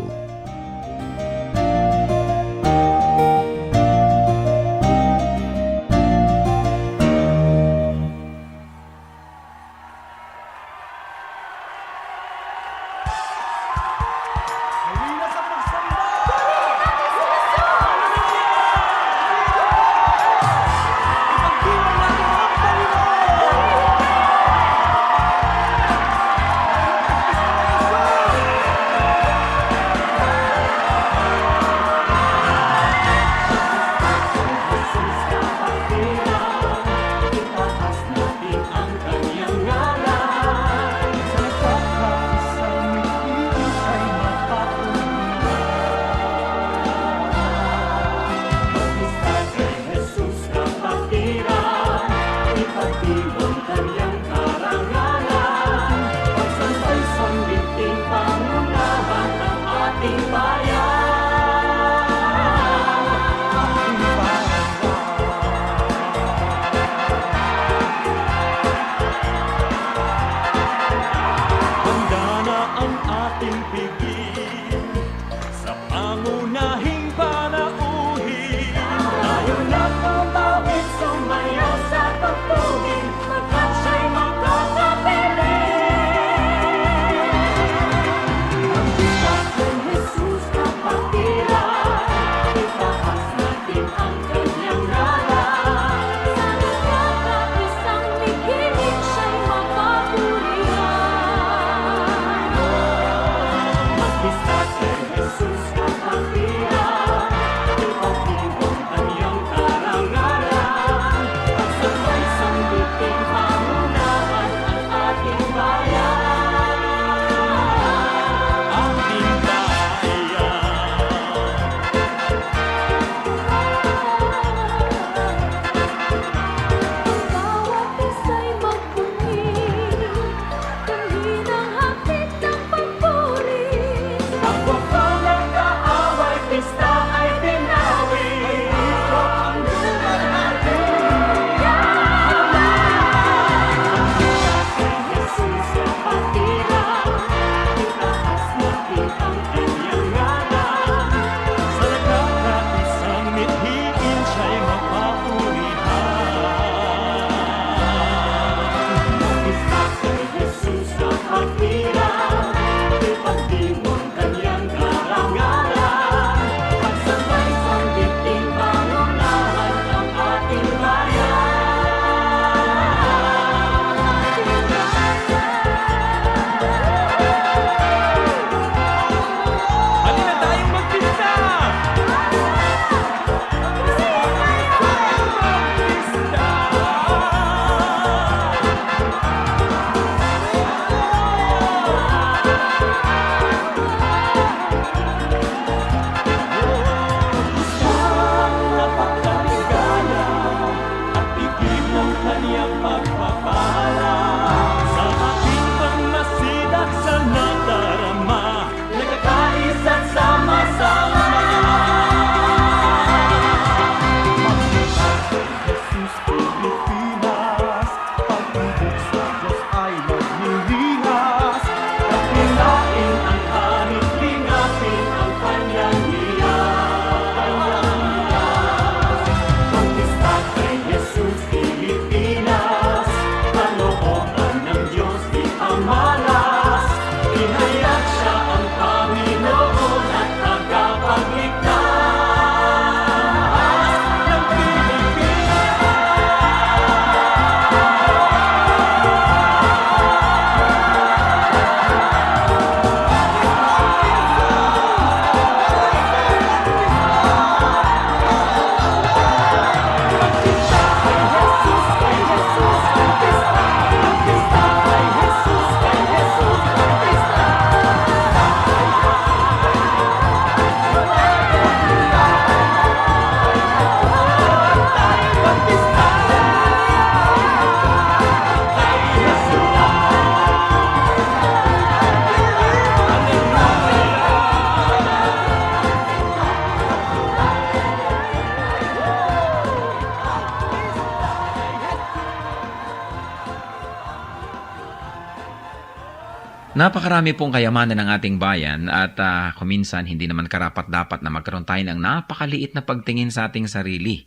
Speaker 3: Napakarami pong kayamanan ng ating bayan at kuminsan hindi naman karapat-dapat na magkaroon tayo ng napakaliit na pagtingin sa ating sarili.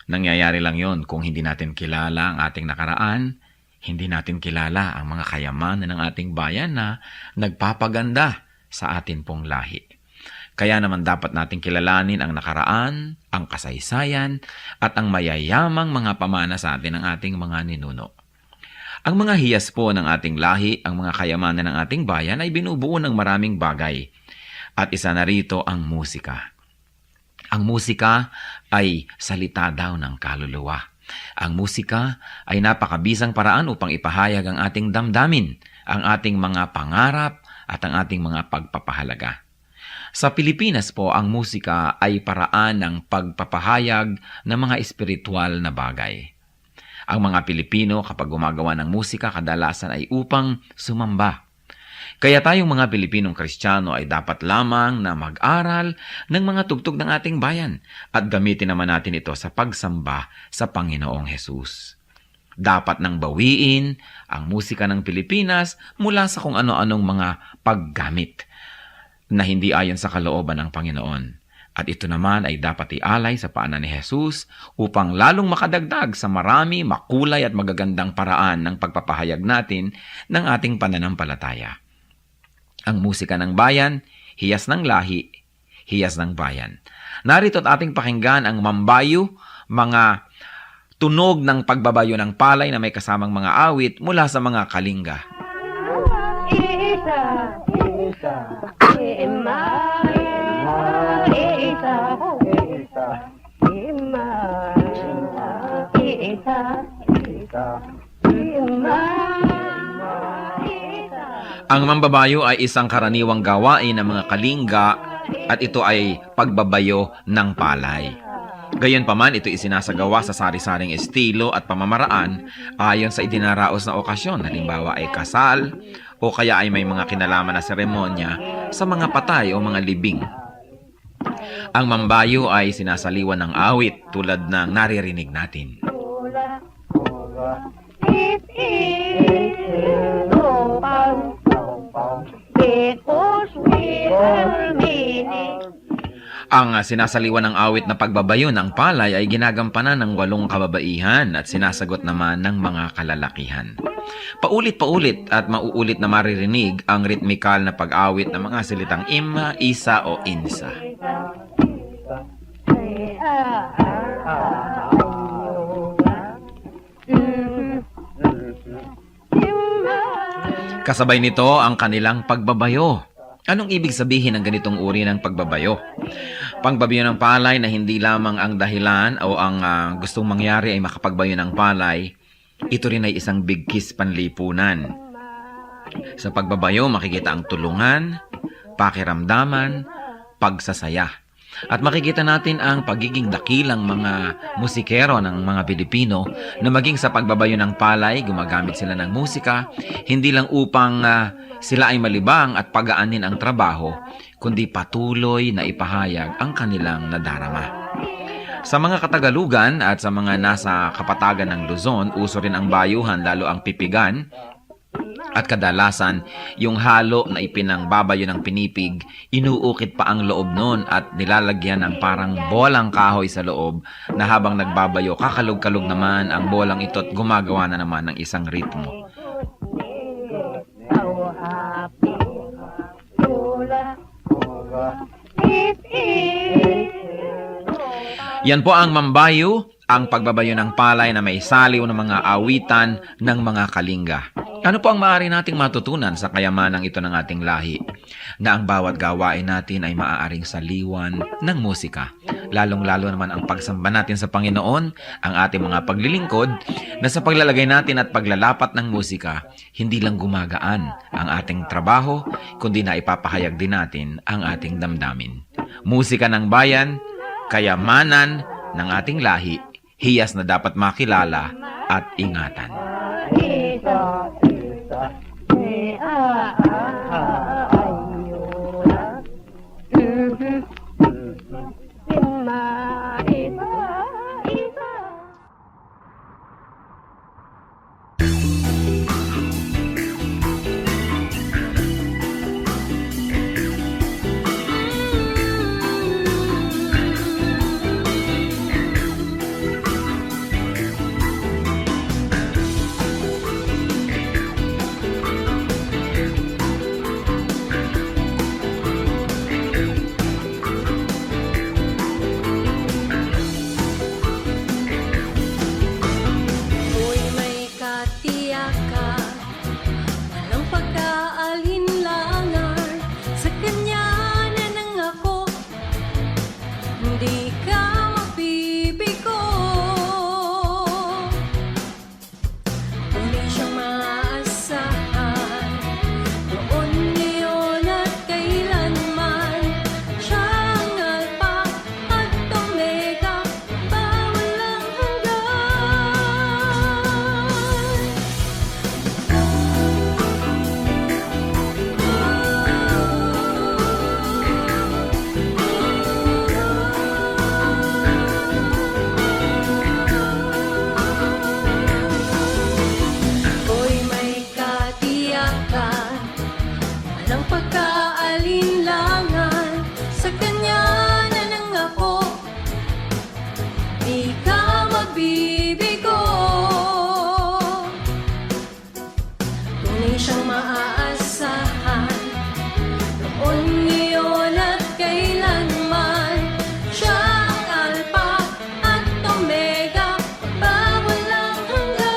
Speaker 3: Nangyayari lang yon kung hindi natin kilala ang ating nakaraan, hindi natin kilala ang mga kayamanan ng ating bayan na nagpapaganda sa atin pong lahi. Kaya naman dapat nating kilalanin ang nakaraan, ang kasaysayan, at ang mayayamang mga pamana sa atin ng ating mga ninuno. Ang mga hiyas po ng ating lahi, ang mga kayamanan ng ating bayan ay binubuo ng maraming bagay. At isa na rito ang musika. Ang musika ay salita daw ng kaluluwa. Ang musika ay napakabisang paraan upang ipahayag ang ating damdamin, ang ating mga pangarap at ang ating mga pagpapahalaga. Sa Pilipinas po, ang musika ay paraan ng pagpapahayag ng mga espiritual na bagay. Ang mga Pilipino kapag gumagawa ng musika kadalasan ay upang sumamba. Kaya tayong mga Pilipinong Kristiyano ay dapat lamang na mag-aral ng mga tugtog ng ating bayan at gamitin naman natin ito sa pagsamba sa Panginoong Hesus. Dapat nang bawiin ang musika ng Pilipinas mula sa kung ano-anong mga paggamit na hindi ayon sa kalooban ng Panginoon. At ito naman ay dapat ialay sa paanan ni Hesus upang lalong makadagdag sa marami, makulay at magagandang paraan ng pagpapahayag natin ng ating pananampalataya. Ang musika ng bayan, hiyas ng lahi, hiyas ng bayan. Narito at ating pakinggan ang mambayo, mga tunog ng pagbabayo ng palay na may kasamang mga awit mula sa mga kalinga. Ang mambabayo ay isang karaniwang gawain ng mga kalinga at ito ay pagbabayo ng palay. Gayunpaman, ito isinasagawa sa sari-saring estilo at pamamaraan ayon sa idinaraos na okasyon. Halimbawa ay kasal o kaya ay may mga kinalaman na seremonya sa mga patay o mga libing. Ang mambayo ay sinasaliwan ng awit tulad ng naririnig natin. Ang sinasaliwan ng awit na pagbabayo ng palay ay ginagampanan ng 8 kababaihan at sinasagot naman ng mga kalalakihan. Paulit-paulit at mauulit na maririnig ang ritmikal na pag-awit ng mga salitang ima, isa o insa. Kasabay nito ang kanilang pagbabayo. Anong ibig sabihin ng ganitong uri ng pagbabayo? Pangbabayo ng palay na hindi lamang ang dahilan o ang gustong mangyari ay makapagbayo ng palay, ito rin ay isang bigkis panlipunan. Sa pagbabayo, makikita ang tulungan, pakiramdaman, pagsasaya. At makikita natin ang pagiging dakilang mga musikero ng mga Pilipino na maging sa pagbabayo ng palay, gumagamit sila ng musika, hindi lang upang sila ay malibang at pagaanin ang trabaho, kundi patuloy na ipahayag ang kanilang nadarama. Sa mga Katagalugan at sa mga nasa kapatagan ng Luzon, uso rin ang bayuhan, lalo ang pipigan. At kadalasan, yung halo na ipinangbabayo ng pinipig, inuukit pa ang loob nun at nilalagyan ng parang bolang kahoy sa loob na habang nagbabayo, kakalog-kalog naman ang bolang ito at gumagawa na naman ng isang ritmo. Yan po ang mambayo, ang pagbabayo ng palay na may saliw ng mga awitan ng mga kalinga. Ano po ang maaari nating matutunan sa kayamanang ito ng ating lahi? Na ang bawat gawain natin ay maaaring saliwan ng musika. Lalong-lalo naman ang pagsamba natin sa Panginoon, ang ating mga paglilingkod, na sa paglalagay natin at paglalapat ng musika, hindi lang gumagaan ang ating trabaho, kundi na ipapahayag din natin ang ating damdamin. Musika ng bayan, kayamanan ng ating lahi, hiyas na dapat makilala at ingatan.
Speaker 4: di ka mabibigo. Tunay siyang maaasahan, noon, ngayon at kailanman. Siya ang Alpha at Omega, walang Ako'y may katiyakan, walang pagkaalinlangan, sa Kanya na nangako, di ka mabibigo. Tunay siyang maaasahan, noon, ngayon at kailanman. Siya ang Alpha at Omega, walang hanggan.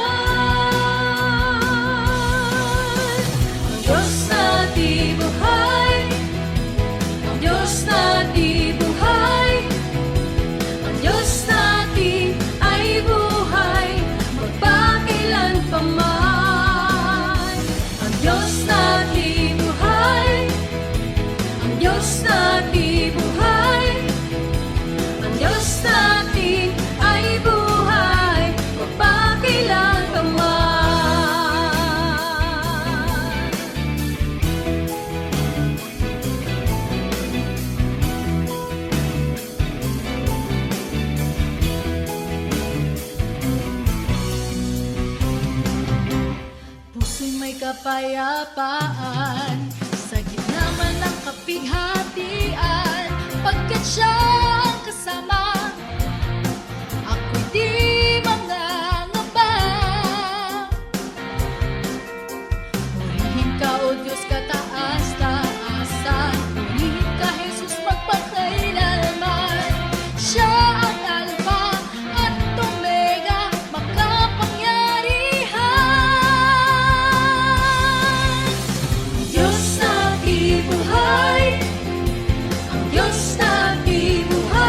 Speaker 4: Ang Diyos na di buhay, ang Diyos na di buhay, ang Diyos natin ay buhay, magpakailan pa man. Ang Diyos na di buhay, ang Diyos na di buhay, ang Diyos natin ay buhay, magpakailan pa man. Puso'y may kapayapaan, sa gitna man ng kapighatian, pagkat siya ang kasama, ako'y di mangangamba. Purihin ka, O Diyos, kataas-taasan, purihin ka, Jesus, magpakailanman. Siya ang Alpha at Omega, makapangyarihan. Ang Diyos na di buhay, ang Diyos na di buhay,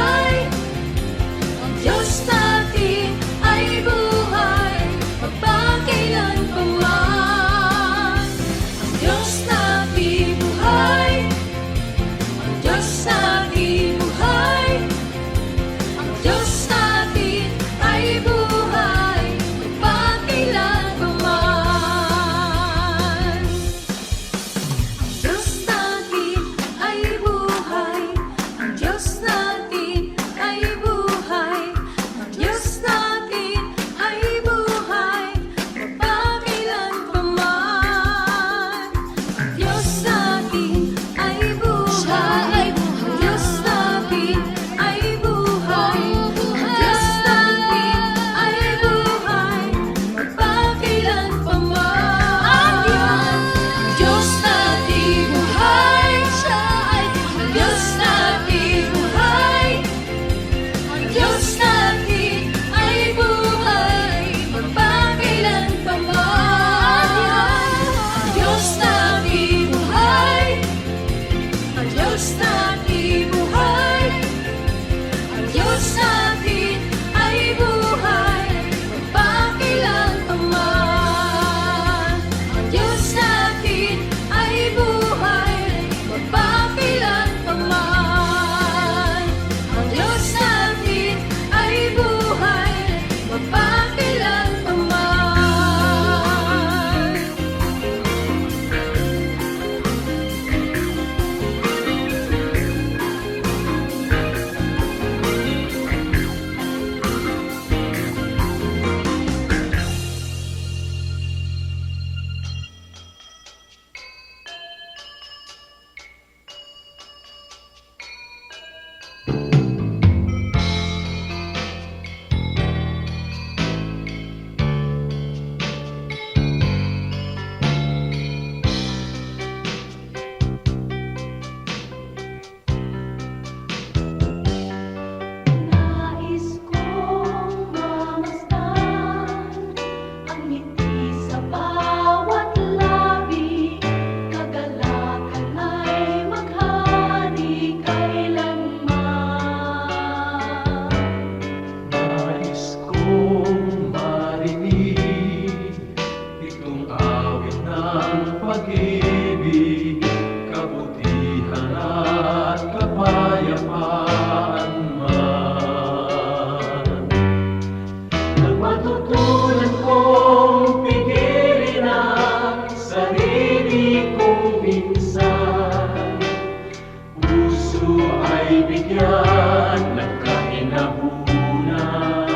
Speaker 5: kinahunan.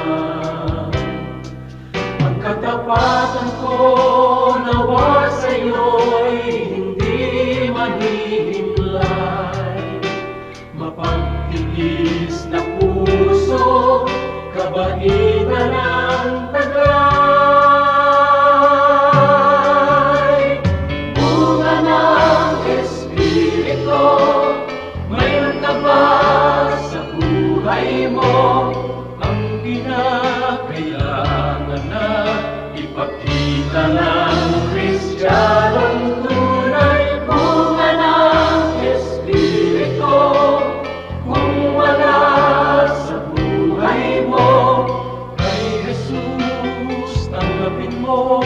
Speaker 5: Ang katapatan ko nawa sa'yo'y hindi mahihimlay. Mapagtiis na puso, kabaitan ng taglay. Bunga ng Espiritu, mayroon ka ba sa buhay mo? Ang kinakailangan na ipakita ng Kristiyanong tunay. Bunga ng Espiritu, kung wala sa buhay mo, kay Jesus tanggapin mo.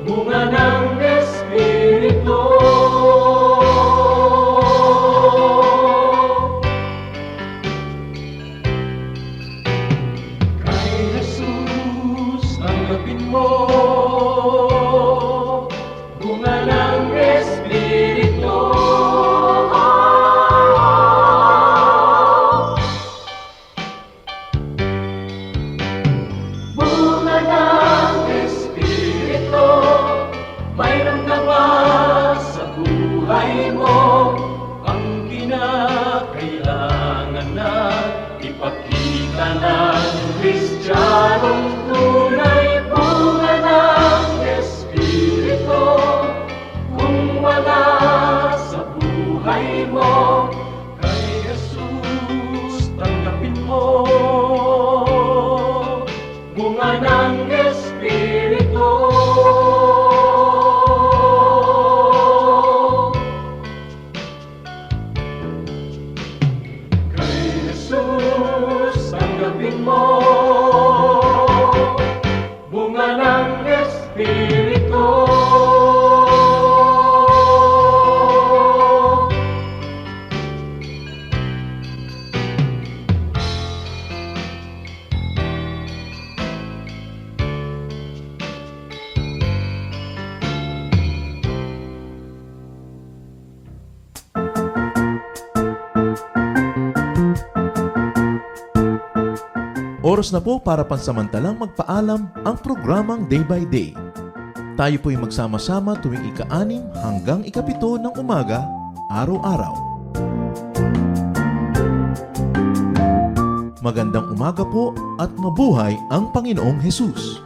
Speaker 5: Bunga ng Espiritu. Kay Jesus tanggapin mo. Bunga ng Espiritu. Bunga ng Espiritu, mayroon ka ba sa buhay mo? Ang kinakailangan na ipakita ng Kristiyanong tunay. Bunga ng Espiritu, kung wala sa buhay mo, kay Jesus tanggapin mo. Bunga ng Espiritu. Kay Jesus tanggapin mo. Bunga ng Espiritu.
Speaker 1: Oras na po para pansamantalang magpaalam ang programang Day by Day. Tayo po'y magsama-sama tuwing ika-6 hanggang ika-7 ng umaga, araw-araw. Magandang umaga po at mabuhay ang Panginoong Hesus!